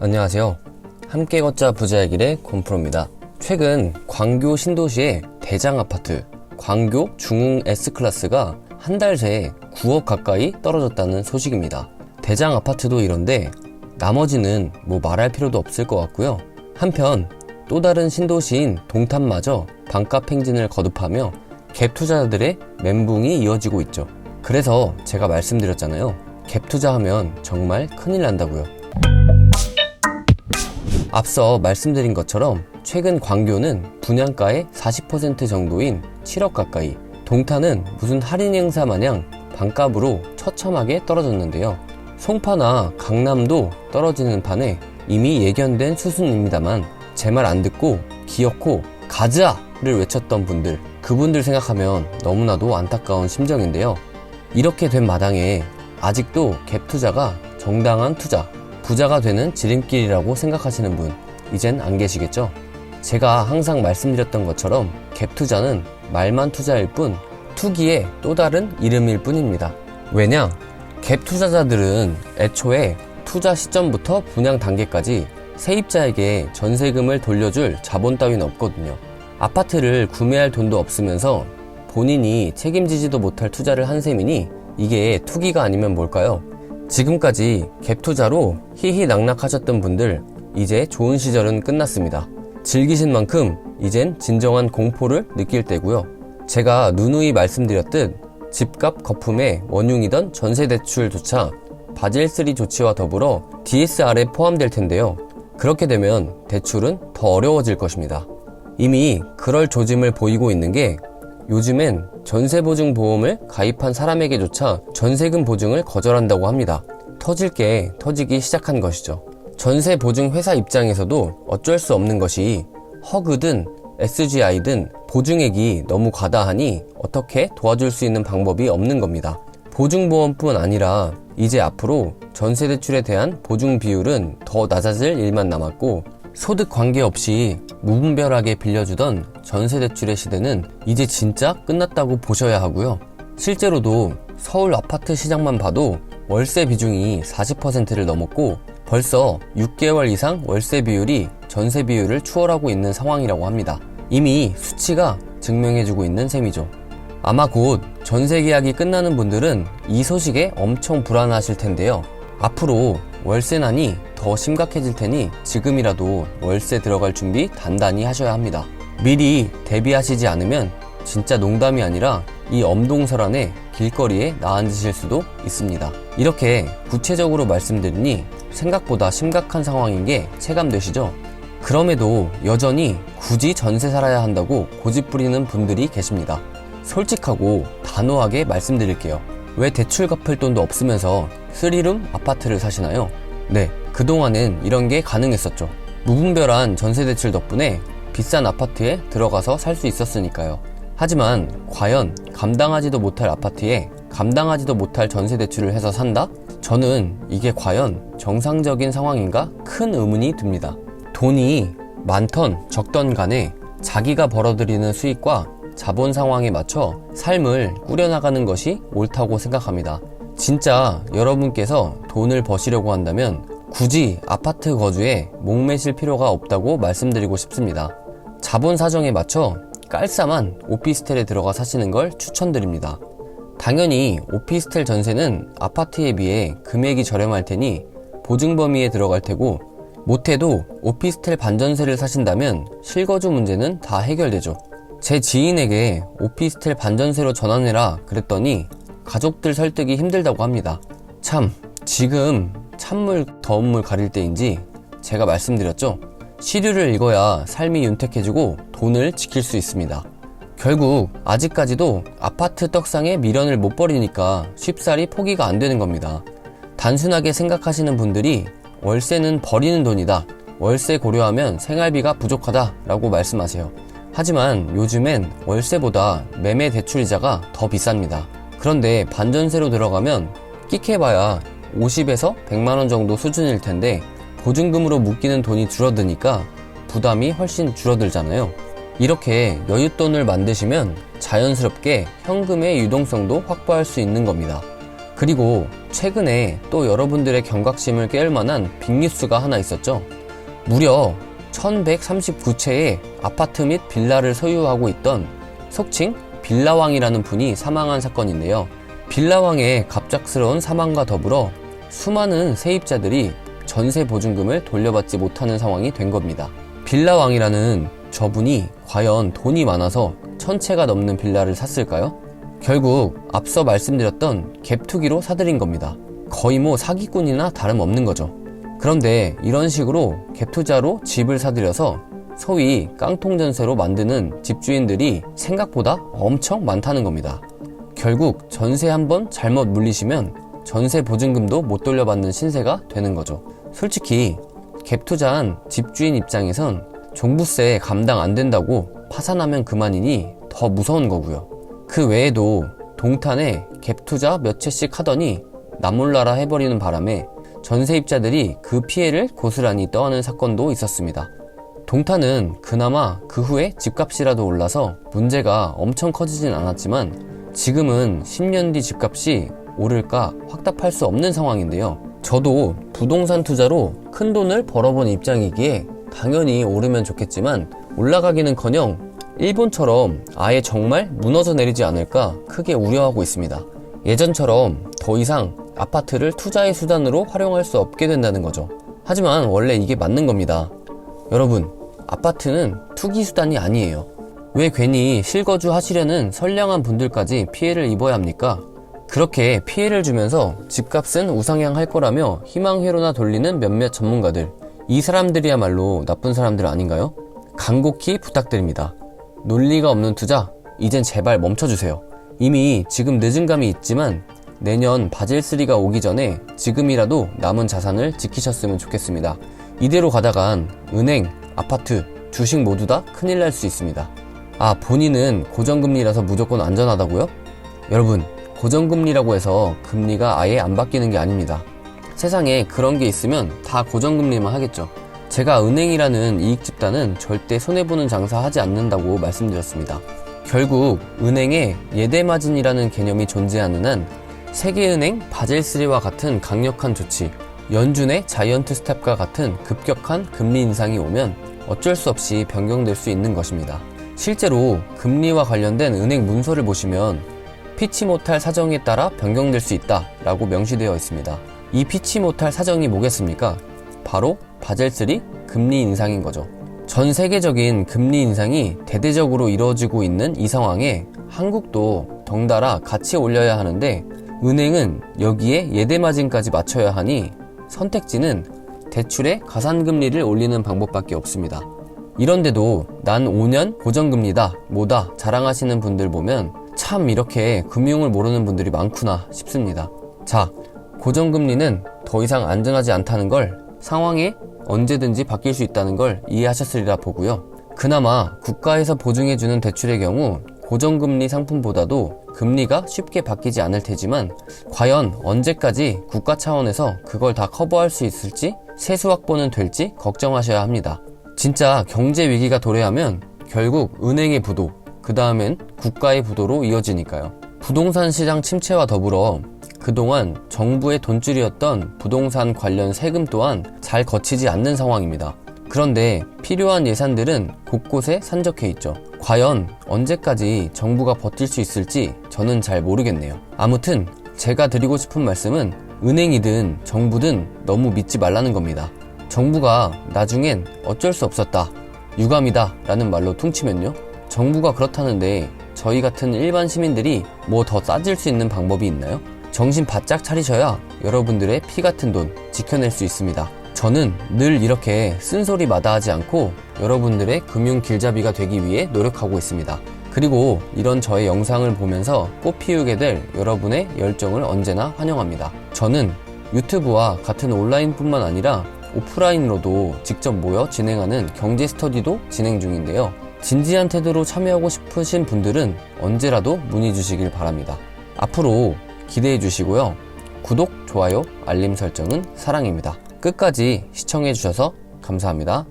안녕하세요. 함께 걷자 부자의 길의 곰프로입니다. 최근 광교 신도시의 대장아파트 광교 중흥 S클래스가 한 달 새에 9억 가까이 떨어졌다는 소식입니다. 대장아파트도 이런데 나머지는 말할 필요도 없을 것 같고요. 한편 또 다른 신도시인 동탄마저 반값 행진을 거듭하며 갭 투자자들의 멘붕이 이어지고 있죠. 그래서 제가 말씀드렸잖아요. 갭 투자하면 정말 큰일 난다고요. 앞서 말씀드린 것처럼 최근 광교는 분양가의 40% 정도인 7억 가까이, 동탄은 무슨 할인 행사 마냥 반값으로 처참하게 떨어졌는데요. 송파나 강남도 떨어지는 판에 이미 예견된 수순입니다만 제 말 안 듣고 기어코 가즈아를 외쳤던 분들, 그분들 생각하면 너무나도 안타까운 심정인데요. 이렇게 된 마당에 아직도 갭 투자가 정당한 투자, 부자가 되는 지름길이라고 생각하시는 분 이젠 안 계시겠죠? 제가 항상 말씀드렸던 것처럼 갭 투자는 말만 투자일 뿐 투기의 또 다른 이름일 뿐입니다. 왜냐? 갭 투자자들은 애초에 투자 시점부터 분양 단계까지 세입자에게 전세금을 돌려줄 자본 따위는 없거든요. 아파트를 구매할 돈도 없으면서 본인이 책임지지도 못할 투자를 한 셈이니 이게 투기가 아니면 뭘까요? 지금까지 갭 투자로 희희낙낙하셨던 분들, 이제 좋은 시절은 끝났습니다. 즐기신 만큼 이젠 진정한 공포를 느낄 때고요. 제가 누누이 말씀드렸듯 집값 거품의 원흉이던 전세대출조차 바젤3 조치와 더불어 DSR에 포함될 텐데요. 그렇게 되면 대출은 더 어려워질 것입니다. 이미 그럴 조짐을 보이고 있는 게 요즘엔 전세보증보험을 가입한 사람에게조차 전세금 보증을 거절한다고 합니다. 터질 게 터지기 시작한 것이죠. 전세보증회사 입장에서도 어쩔 수 없는 것이 허그든 SGI든 보증액이 너무 과다하니 어떻게 도와줄 수 있는 방법이 없는 겁니다. 보증보험뿐 아니라 이제 앞으로 전세대출에 대한 보증 비율은 더 낮아질 일만 남았고, 소득 관계없이 무분별하게 빌려주던 전세대출의 시대는 이제 진짜 끝났다고 보셔야 하고요. 실제로도 서울 아파트 시장만 봐도 월세 비중이 40%를 넘었고 벌써 6개월 이상 월세 비율이 전세 비율을 추월하고 있는 상황이라고 합니다. 이미 수치가 증명해주고 있는 셈이죠. 아마 곧 전세 계약이 끝나는 분들은 이 소식에 엄청 불안하실 텐데요. 앞으로 월세난이 더 심각해질 테니 지금이라도 월세 들어갈 준비 단단히 하셔야 합니다. 미리 대비하시지 않으면 진짜 농담이 아니라 이 엄동설안에 길거리에 나앉으실 수도 있습니다. 이렇게 구체적으로 말씀드리니 생각보다 심각한 상황인 게 체감되시죠? 그럼에도 여전히 굳이 전세 살아야 한다고 고집부리는 분들이 계십니다. 솔직하고 단호하게 말씀드릴게요. 왜 대출 갚을 돈도 없으면서 3룸 아파트를 사시나요? 네, 그동안은 이런 게 가능했었죠. 무분별한 전세대출 덕분에 비싼 아파트에 들어가서 살 수 있었으니까요. 하지만 과연 감당하지도 못할 아파트에 감당하지도 못할 전세대출을 해서 산다? 저는 이게 과연 정상적인 상황인가 큰 의문이 듭니다. 돈이 많던 적던 간에 자기가 벌어들이는 수익과 자본 상황에 맞춰 삶을 꾸려나가는 것이 옳다고 생각합니다. 진짜 여러분께서 돈을 버시려고 한다면 굳이 아파트 거주에 목매실 필요가 없다고 말씀드리고 싶습니다. 자본 사정에 맞춰 깔쌈한 오피스텔에 들어가 사시는 걸 추천드립니다. 당연히 오피스텔 전세는 아파트에 비해 금액이 저렴할 테니 보증 범위에 들어갈 테고, 못해도 오피스텔 반전세를 사신다면 실거주 문제는 다 해결되죠. 제 지인에게 오피스텔 반전세로 전환해라 그랬더니 가족들 설득이 힘들다고 합니다. 참, 지금 찬물 더운 물 가릴 때인지 제가 말씀드렸죠. 시류를 읽어야 삶이 윤택해지고 돈을 지킬 수 있습니다. 결국 아직까지도 아파트 떡상에 미련을 못 버리니까 쉽사리 포기가 안 되는 겁니다. 단순하게 생각하시는 분들이 월세는 버리는 돈이다, 월세 고려하면 생활비가 부족하다 라고 말씀하세요. 하지만 요즘엔 월세보다 매매 대출이자가 더 비쌉니다. 그런데 반전세로 들어가면 끽해봐야 50에서 100만원 정도 수준일 텐데 보증금으로 묶이는 돈이 줄어드니까 부담이 훨씬 줄어들잖아요. 이렇게 여윳돈을 만드시면 자연스럽게 현금의 유동성도 확보할 수 있는 겁니다. 그리고 최근에 또 여러분들의 경각심을 깨울 만한 빅뉴스가 하나 있었죠. 무려 1139채의 아파트 및 빌라를 소유하고 있던 속칭 빌라왕이라는 분이 사망한 사건인데요. 빌라왕의 갑작스러운 사망과 더불어 수많은 세입자들이 전세 보증금을 돌려받지 못하는 상황이 된 겁니다. 빌라왕이라는 저분이 과연 돈이 많아서 1000채가 넘는 빌라를 샀을까요? 결국 앞서 말씀드렸던 갭투기로 사들인 겁니다. 거의 뭐 사기꾼이나 다름없는 거죠. 그런데 이런 식으로 갭투자로 집을 사들여서 소위 깡통전세로 만드는 집주인들이 생각보다 엄청 많다는 겁니다. 결국 전세 한번 잘못 물리시면 전세 보증금도 못 돌려받는 신세가 되는 거죠. 솔직히 갭투자한 집주인 입장에선 종부세 감당 안 된다고 파산하면 그만이니 더 무서운 거고요. 그 외에도 동탄에 갭투자 몇 채씩 하더니 나몰라라 해버리는 바람에 전세입자들이 그 피해를 고스란히 떠안은 사건도 있었습니다. 동탄은 그나마 그 후에 집값이라도 올라서 문제가 엄청 커지진 않았지만 지금은 10년 뒤 집값이 오를까 확답할 수 없는 상황인데요. 저도 부동산 투자로 큰 돈을 벌어본 입장이기에 당연히 오르면 좋겠지만 올라가기는커녕 일본처럼 아예 정말 무너져 내리지 않을까 크게 우려하고 있습니다. 예전처럼 더 이상 아파트를 투자의 수단으로 활용할 수 없게 된다는 거죠. 하지만 원래 이게 맞는 겁니다. 여러분, 아파트는 투기 수단이 아니에요. 왜 괜히 실거주 하시려는 선량한 분들까지 피해를 입어야 합니까? 그렇게 피해를 주면서 집값은 우상향할 거라며 희망회로나 돌리는 몇몇 전문가들, 이 사람들이야말로 나쁜 사람들 아닌가요? 간곡히 부탁드립니다. 논리가 없는 투자, 이젠 제발 멈춰주세요. 이미 지금 늦은 감이 있지만 내년 바젤3가 오기 전에 지금이라도 남은 자산을 지키셨으면 좋겠습니다. 이대로 가다간 은행, 아파트, 주식 모두 다 큰일 날 수 있습니다. 아, 본인은 고정금리라서 무조건 안전하다고요? 여러분, 고정금리라고 해서 금리가 아예 안 바뀌는 게 아닙니다. 세상에 그런 게 있으면 다 고정금리만 하겠죠. 제가 은행이라는 이익 집단은 절대 손해보는 장사 하지 않는다고 말씀드렸습니다. 결국 은행에 예대마진이라는 개념이 존재하는 한 세계은행 바젤3와 같은 강력한 조치, 연준의 자이언트 스텝과 같은 급격한 금리 인상이 오면 어쩔 수 없이 변경될 수 있는 것입니다. 실제로 금리와 관련된 은행 문서를 보시면 피치 못할 사정에 따라 변경될 수 있다 라고 명시되어 있습니다. 이 피치 못할 사정이 뭐겠습니까? 바로 바젤3 금리 인상인 거죠. 전 세계적인 금리 인상이 대대적으로 이루어지고 있는 이 상황에 한국도 덩달아 같이 올려야 하는데 은행은 여기에 예대마진까지 맞춰야 하니 선택지는 대출의 가산금리를 올리는 방법밖에 없습니다. 이런데도 난 5년 고정금리다 뭐다 자랑하시는 분들 보면 참 이렇게 금융을 모르는 분들이 많구나 싶습니다. 자, 고정금리는 더 이상 안전하지 않다는 걸, 상황에 언제든지 바뀔 수 있다는 걸 이해하셨으리라 보고요. 그나마 국가에서 보증해주는 대출의 경우 고정금리 상품보다도 금리가 쉽게 바뀌지 않을 테지만 과연 언제까지 국가 차원에서 그걸 다 커버할 수 있을지, 세수 확보는 될지 걱정하셔야 합니다. 진짜 경제 위기가 도래하면 결국 은행의 부도, 그 다음엔 국가의 부도로 이어지니까요. 부동산 시장 침체와 더불어 그동안 정부의 돈줄이었던 부동산 관련 세금 또한 잘 거치지 않는 상황입니다. 그런데 필요한 예산들은 곳곳에 산적해 있죠. 과연 언제까지 정부가 버틸 수 있을지 저는 잘 모르겠네요. 아무튼 제가 드리고 싶은 말씀은 은행이든 정부든 너무 믿지 말라는 겁니다. 정부가 나중엔 어쩔 수 없었다, 유감이다 라는 말로 퉁치면요, 정부가 그렇다는데 저희 같은 일반 시민들이 뭐 더 싸질 수 있는 방법이 있나요? 정신 바짝 차리셔야 여러분들의 피 같은 돈 지켜낼 수 있습니다. 저는 늘 이렇게 쓴소리 마다하지 않고 여러분들의 금융 길잡이가 되기 위해 노력하고 있습니다. 그리고 이런 저의 영상을 보면서 꽃피우게 될 여러분의 열정을 언제나 환영합니다. 저는 유튜브와 같은 온라인뿐만 아니라 오프라인으로도 직접 모여 진행하는 경제 스터디도 진행 중인데요. 진지한 태도로 참여하고 싶으신 분들은 언제라도 문의 주시길 바랍니다. 앞으로 기대해 주시고요. 구독, 좋아요, 알림 설정은 사랑입니다. 끝까지 시청해 주셔서 감사합니다.